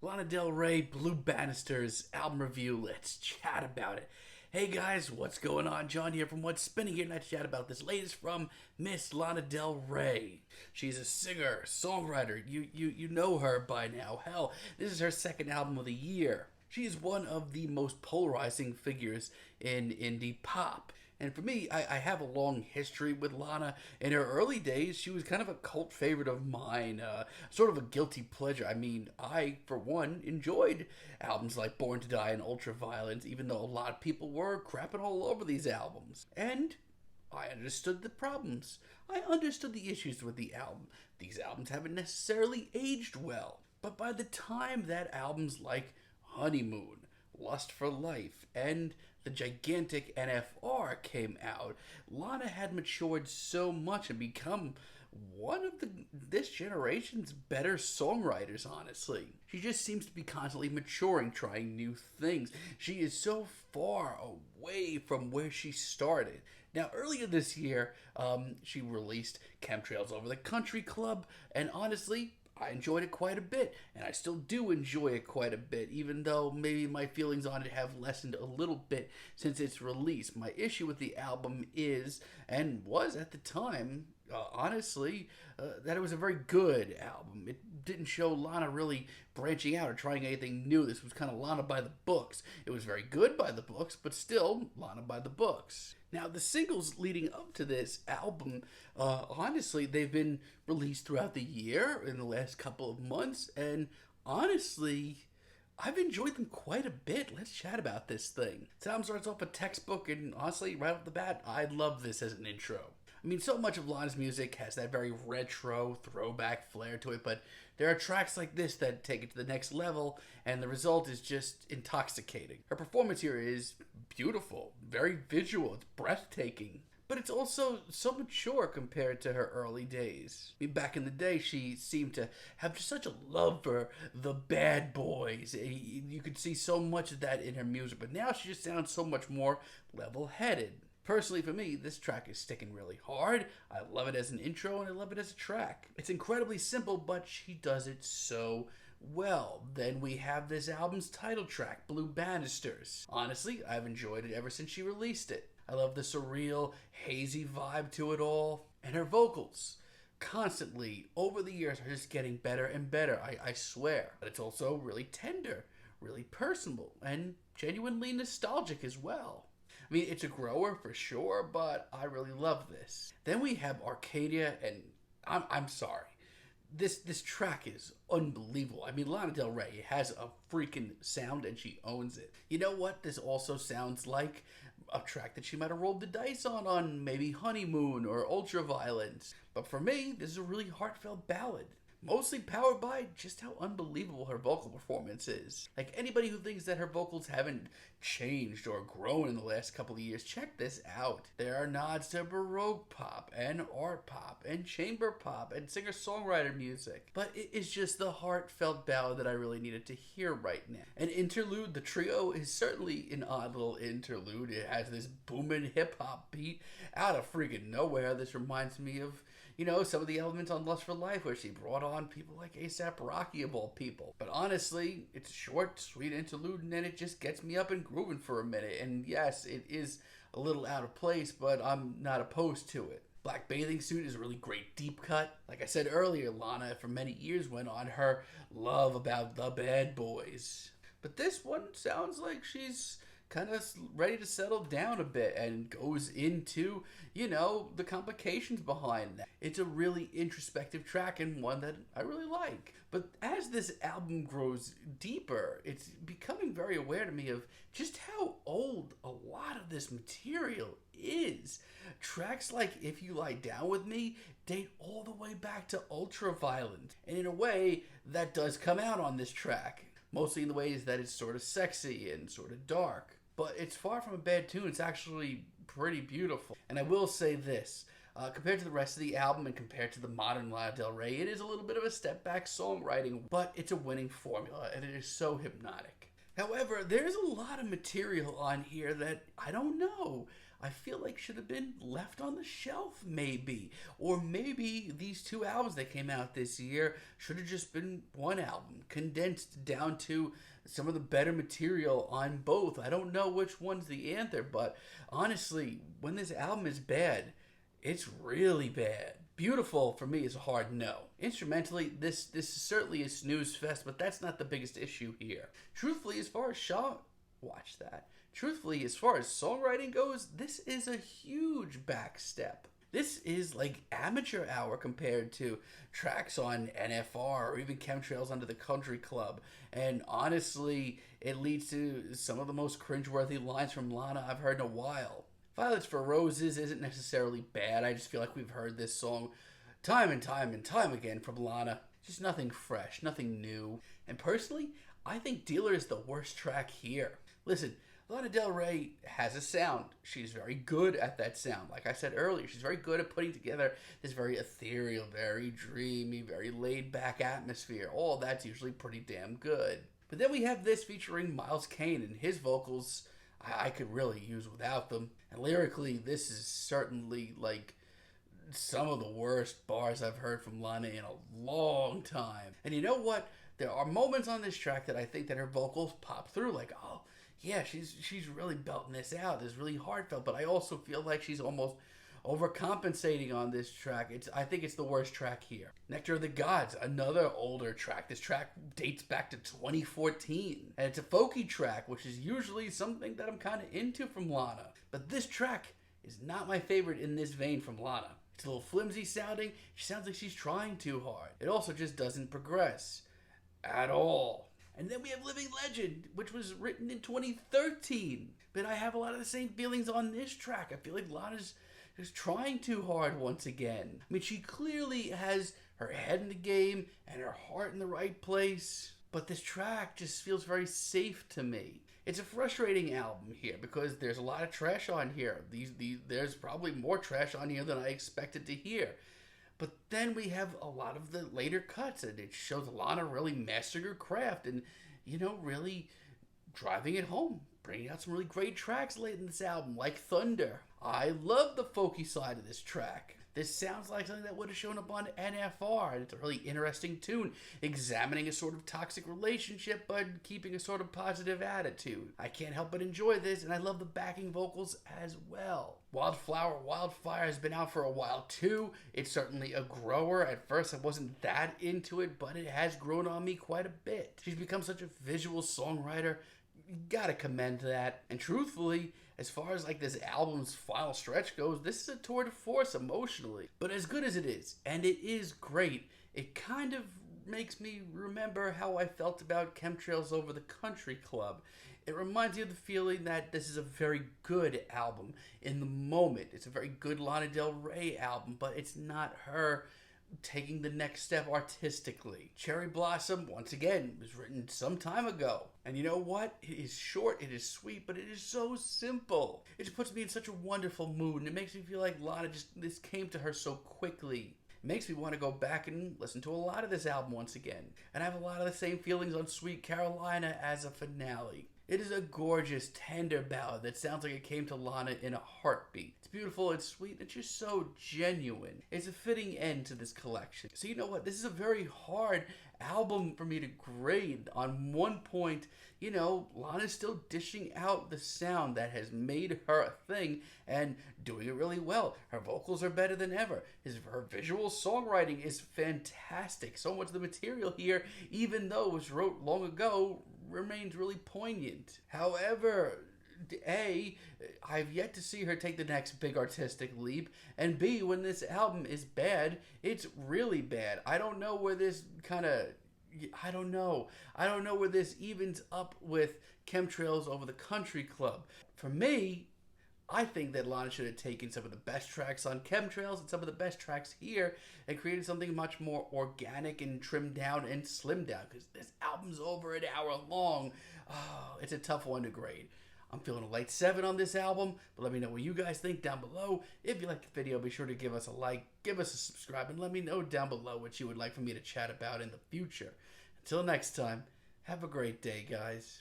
Lana Del Rey, Blue Bannisters album review. Let's chat about it. Hey guys, what's going on? John here from What's Spinning here, and let's chat about this latest from Miss Lana Del Rey. She's a singer, songwriter. You know her by now. Hell, this is her second album of the year. She is one of the most polarizing figures in indie pop. And for me, I have a long history with Lana. In her early days, she was kind of a cult favorite of mine, sort of a guilty pleasure. I mean, I, for one, enjoyed albums like Born to Die and Ultraviolence, even though a lot of people were crapping all over these albums. And I understood the problems. I understood the issues with the album. These albums haven't necessarily aged well. But by the time that albums like Honeymoon, Lust for Life, and the gigantic NFR came out, Lana had matured so much and become one of this generation's better songwriters, honestly. She just seems to be constantly maturing, trying new things. She is so far away from where she started. Now, earlier this year, she released Chemtrails Over the Country Club, and honestly, I enjoyed it quite a bit, and I still do enjoy it quite a bit, even though maybe my feelings on it have lessened a little bit since its release. My issue with the album is, and was at the time, honestly, that it was a very good album. It didn't show Lana really branching out or trying anything new. This was kind of Lana by the books. It was very good by the books, but still Lana by the books. Now, the singles leading up to this album, honestly, they've been released throughout the year in the last couple of months, and honestly, I've enjoyed them quite a bit. Let's chat about this thing. This album starts off a textbook, and honestly, right off the bat, I love this as an intro. I mean, so much of Lana's music has that very retro, throwback flair to it, but there are tracks like this that take it to the next level, and the result is just intoxicating. Her performance here is beautiful, very visual, it's breathtaking, but it's also so mature compared to her early days. I mean, back in the day, she seemed to have just such a love for the bad boys. You could see so much of that in her music, but now she just sounds so much more level-headed. Personally, for me, this track is sticking really hard. I love it as an intro, and I love it as a track. It's incredibly simple, but she does it so well. Then we have this album's title track, Blue Bannisters. Honestly, I've enjoyed it ever since she released it. I love the surreal, hazy vibe to it all. And her vocals, constantly, over the years, are just getting better and better, I swear. But it's also really tender, really personal, and genuinely nostalgic as well. I mean, it's a grower for sure, but I really love this. Then we have Arcadia, and I'm sorry. This track is unbelievable. I mean, Lana Del Rey has a freaking sound, and she owns it. You know what? This also sounds like a track that she might have rolled the dice on maybe Honeymoon or Ultraviolence. But for me, this is a really heartfelt ballad. Mostly powered by just how unbelievable her vocal performance is. Like, anybody who thinks that her vocals haven't changed or grown in the last couple of years, check this out. There are nods to Baroque pop and art pop and chamber pop and singer-songwriter music. But it is just the heartfelt ballad that I really needed to hear right now. And Interlude, the trio, is certainly an odd little interlude. It has this booming hip-hop beat out of freaking nowhere. This reminds me of, you know, some of the elements on Lust for Life, where she brought on people like A$AP Rocky of all people. But honestly, it's a short, sweet interlude, and then it just gets me up and grooving for a minute. And yes, it is a little out of place, but I'm not opposed to it. Black Bathing Suit is a really great deep cut. Like I said earlier, Lana for many years went on her love about the bad boys. But this one sounds like she's kind of ready to settle down a bit and goes into, you know, the complications behind that. It's a really introspective track and one that I really like. But as this album grows deeper, it's becoming very aware to me of just how old a lot of this material is. Tracks like If You Lie Down With Me date all the way back to Ultraviolence. And in a way, that does come out on this track. Mostly in the ways that it's sort of sexy and sort of dark. But it's far from a bad tune. It's actually pretty beautiful. And I will say this. Compared to the rest of the album and compared to the modern Lana Del Rey, it is a little bit of a step back songwriting, but it's a winning formula, and it is so hypnotic. However, there's a lot of material on here that I don't know. I feel like should have been left on the shelf, maybe. Or maybe these 2 albums that came out this year should have just been one album, condensed down to some of the better material on both. I don't know which one's the answer, but honestly, when this album is bad, it's really bad. Beautiful, for me, is a hard no. Instrumentally, this is certainly a snooze fest, but that's not the biggest issue here. Truthfully, as far as watch that. Truthfully, as far as songwriting goes, this is a huge backstep. This is like amateur hour compared to tracks on NFR or even Chemtrails Under the Country Club. And honestly, it leads to some of the most cringeworthy lines from Lana I've heard in a while. Violets for Roses isn't necessarily bad. I just feel like we've heard this song time and time and time again from Lana. Just nothing fresh, nothing new. And personally, I think Dealer is the worst track here. Listen, Lana Del Rey has a sound. She's very good at that sound. Like I said earlier, she's very good at putting together this very ethereal, very dreamy, very laid-back atmosphere. All that's usually pretty damn good. But then we have this featuring Miles Kane, and his vocals I could really use without them. And lyrically, this is certainly like some of the worst bars I've heard from Lana in a long time. And you know what? There are moments on this track that I think that her vocals pop through, like, oh, yeah, she's really belting this out. It's really heartfelt, but I also feel like she's almost overcompensating on this track. I think it's the worst track here. Nectar of the Gods, another older track. This track dates back to 2014. And it's a folky track, which is usually something that I'm kind of into from Lana. But this track is not my favorite in this vein from Lana. It's a little flimsy sounding. She sounds like she's trying too hard. It also just doesn't progress at all. And then we have Living Legend, which was written in 2013. But I have a lot of the same feelings on this track. I feel like Lana's just trying too hard once again. I mean, she clearly has her head in the game and her heart in the right place. But this track just feels very safe to me. It's a frustrating album here because there's a lot of trash on here. There's probably more trash on here than I expected to hear. But then we have a lot of the later cuts, and it shows Lana really mastering her craft and, really driving it home, bringing out some really great tracks late in this album, like Thunder. I love the folky side of this track. This sounds like something that would have shown up on NFR, and it's a really interesting tune, examining a sort of toxic relationship, but keeping a sort of positive attitude. I can't help but enjoy this, and I love the backing vocals as well. Wildfire has been out for a while too. It's certainly a grower. At first I wasn't that into it, but it has grown on me quite a bit. She's become such a visual songwriter. You gotta commend that. And truthfully, as far as like this album's final stretch goes, this is a tour de force emotionally. But as good as it is, and it is great, it kind of makes me remember how I felt about Chemtrails Over the Country Club. It reminds you of the feeling that this is a very good album in the moment. It's a very good Lana Del Rey album, but it's not her taking the next step artistically. Cherry Blossom, once again, was written some time ago. And you know what? It is short, it is sweet, but it is so simple. It just puts me in such a wonderful mood, and it makes me feel like Lana this came to her so quickly. It makes me want to go back and listen to a lot of this album once again. And I have a lot of the same feelings on Sweet Carolina as a finale. It is a gorgeous, tender ballad that sounds like it came to Lana in a heartbeat. It's beautiful, it's sweet, it's just so genuine. It's a fitting end to this collection. So you know what? This is a very hard album for me to grade. On one point, Lana's still dishing out the sound that has made her a thing and doing it really well. Her vocals are better than ever. Her visual songwriting is fantastic. So much of the material here, even though it was wrote long ago, remains really poignant. However, A, I've yet to see her take the next big artistic leap, and B, when this album is bad, it's really bad. I don't know where this where this evens up with Chemtrails Over the Country Club. For me, I think that Lana should have taken some of the best tracks on Chemtrails and some of the best tracks here and created something much more organic and trimmed down and slimmed down, because this album's over an hour long. Oh, it's a tough one to grade. I'm feeling a light 7 on this album, but let me know what you guys think down below. If you liked the video, be sure to give us a like, give us a subscribe, and let me know down below what you would like for me to chat about in the future. Until next time, have a great day, guys.